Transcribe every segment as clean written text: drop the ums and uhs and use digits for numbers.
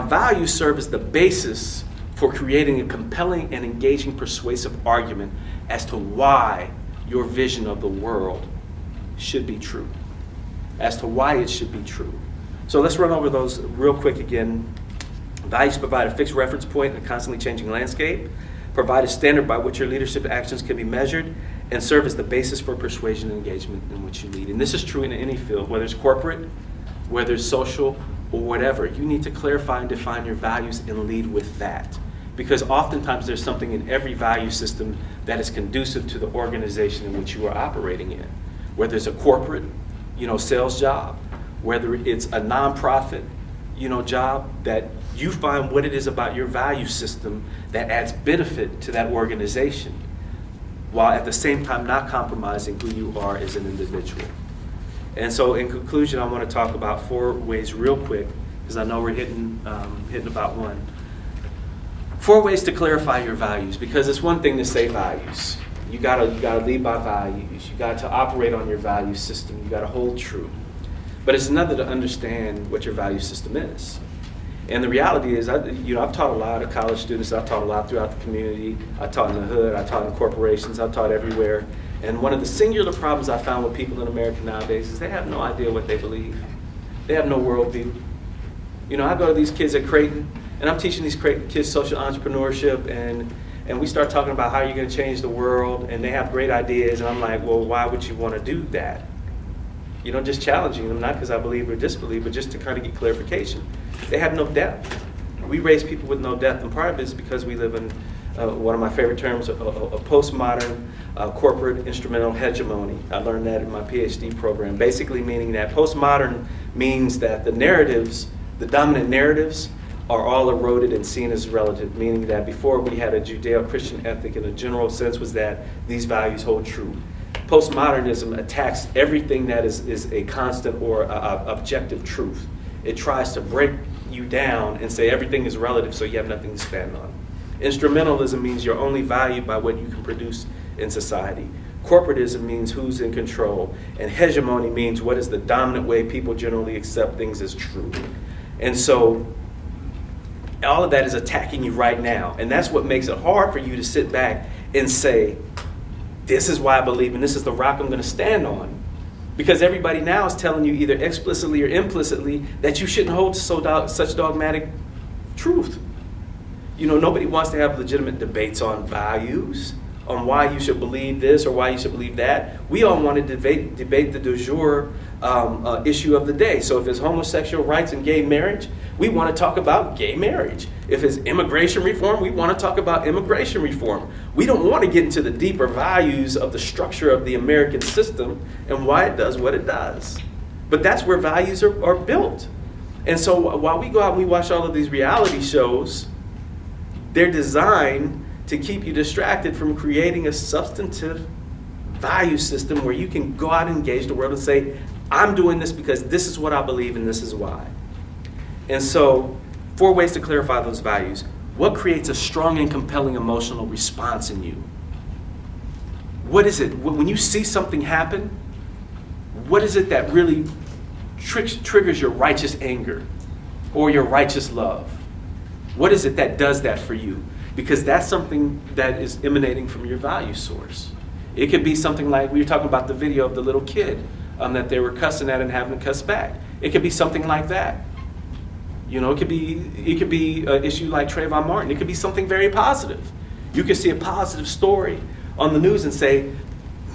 Values serve as the basis for creating a compelling and engaging persuasive argument as to why your vision of the world should be true. As to why it should be true. So let's run over those real quick again. Values provide a fixed reference point in a constantly changing landscape, provide a standard by which your leadership actions can be measured, and serve as the basis for persuasion and engagement in which you lead. And this is true in any field, whether it's corporate, whether it's social, or whatever. You need to clarify and define your values and lead with that. Because oftentimes there's something in every value system that is conducive to the organization in which you are operating in. Whether it's a corporate, sales job, whether it's a nonprofit, job, that you find what it is about your value system that adds benefit to that organization, while at the same time not compromising who you are as an individual. And so in conclusion, I want to talk about 4 ways real quick, because I know we're hitting about 1. 4 ways to clarify your values, because it's one thing to say values. You gotta lead by values. You got to operate on your value system. You got to hold true. But it's another to understand what your value system is. And the reality is, I've taught a lot of college students. I've taught a lot throughout the community. I taught in the hood. I taught in corporations. I've taught everywhere. And one of the singular problems I found with people in America nowadays is they have no idea what they believe. They have no worldview. I go to these kids at Creighton, and I'm teaching these kids social entrepreneurship, and we start talking about how you're going to change the world, and they have great ideas, and I'm like, well, why would you want to do that? Just challenging them, not because I believe or disbelieve, but just to kind of get clarification. They have no depth. We raise people with no depth, and part of it is because we live in one of my favorite terms, a postmodern corporate instrumental hegemony. I learned that in my PhD program, basically meaning that postmodern means that the dominant narratives are all eroded and seen as relative, meaning that before we had a Judeo-Christian ethic in a general sense was that these values hold true. Postmodernism attacks everything that is a constant or objective truth. It tries to break you down and say everything is relative so you have nothing to stand on. Instrumentalism means you're only valued by what you can produce in society. Corporatism means who's in control. And hegemony means what is the dominant way people generally accept things as true. And so all of that is attacking you right now. And that's what makes it hard for you to sit back and say, this is why I believe and this is the rock I'm going to stand on. Because everybody now is telling you either explicitly or implicitly that you shouldn't hold to such dogmatic truth. Nobody wants to have legitimate debates on values, on why you should believe this or why you should believe that. We all want to debate the du jour issue of the day. So if it's homosexual rights and gay marriage, we want to talk about gay marriage. If it's immigration reform, we want to talk about immigration reform. We don't want to get into the deeper values of the structure of the American system and why it does what it does. But that's where values are built. And so while we go out and we watch all of these reality shows, they're designed to keep you distracted from creating a substantive value system where you can go out and engage the world and say, I'm doing this because this is what I believe and this is why. And so 4 ways to clarify those values. What creates a strong and compelling emotional response in you? What is it? When you see something happen, what is it that really triggers your righteous anger or your righteous love? What is it that does that for you? Because that's something that is emanating from your value source. It could be something like, we were talking about the video of the little kid that they were cussing at and having to cuss back. It could be something like that. It could be an issue like Trayvon Martin. It could be something very positive. You could see a positive story on the news and say,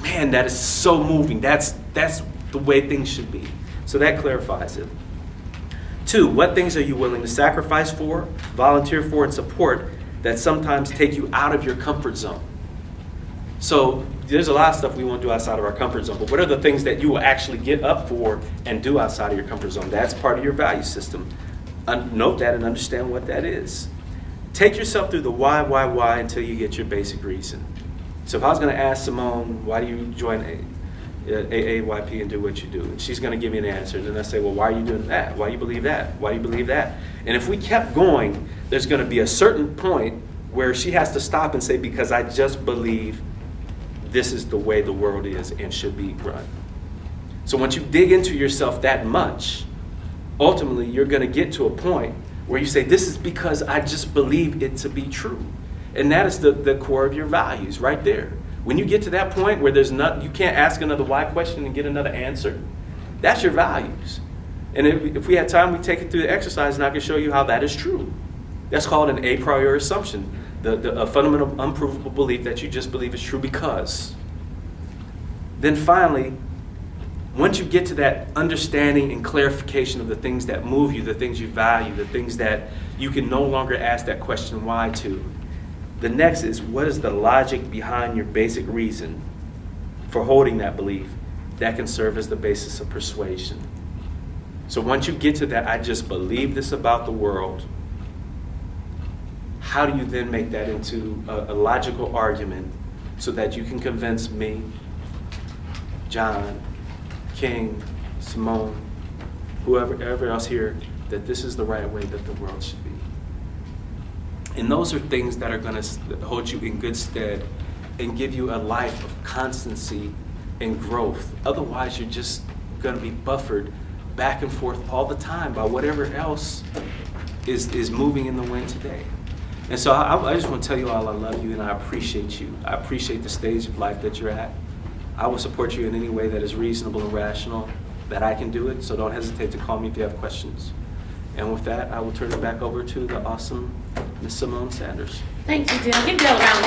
man, that is so moving. That's the way things should be. So that clarifies it. 2, what things are you willing to sacrifice for, volunteer for, and support that sometimes take you out of your comfort zone? So there's a lot of stuff we won't do outside of our comfort zone, but what are the things that you will actually get up for and do outside of your comfort zone? That's part of your value system. Note that and understand what that is. Take yourself through the why until you get your basic reason. So if I was going to ask Simone, why do you join AAYP and do what you do? And she's going to give me an answer. And then I say, well, why are you doing that? Why do you believe that? Why do you believe that? And if we kept going, there's going to be a certain point where she has to stop and say, because I just believe this is the way the world is and should be run. So once you dig into yourself that much, ultimately you're going to get to a point where you say, this is because I just believe it to be true. And that is the core of your values right there. When you get to that point where you can't ask another why question and get another answer, that's your values. And if we had time, we'd take it through the exercise, and I can show you how that is true. That's called an a priori assumption, a fundamental unprovable belief that you just believe is true because. Then finally, once you get to that understanding and clarification of the things that move you, the things you value, the things that you can no longer ask that question why to, the next is, what is the logic behind your basic reason for holding that belief that can serve as the basis of persuasion? So once you get to that, I just believe this about the world, how do you then make that into a logical argument so that you can convince me, John, King, Simone, whoever else here, that this is the right way that the world should be? And those are things that are going to hold you in good stead and give you a life of constancy and growth. Otherwise, you're just going to be buffered back and forth all the time by whatever else is moving in the wind today. And so I just want to tell you all I love you and I appreciate you. I appreciate the stage of life that you're at. I will support you in any way that is reasonable and rational that I can do it, so don't hesitate to call me if you have questions. And with that, I will turn it back over to the awesome Miss Simone Sanders. Thank you, Dale. Give Dale a round.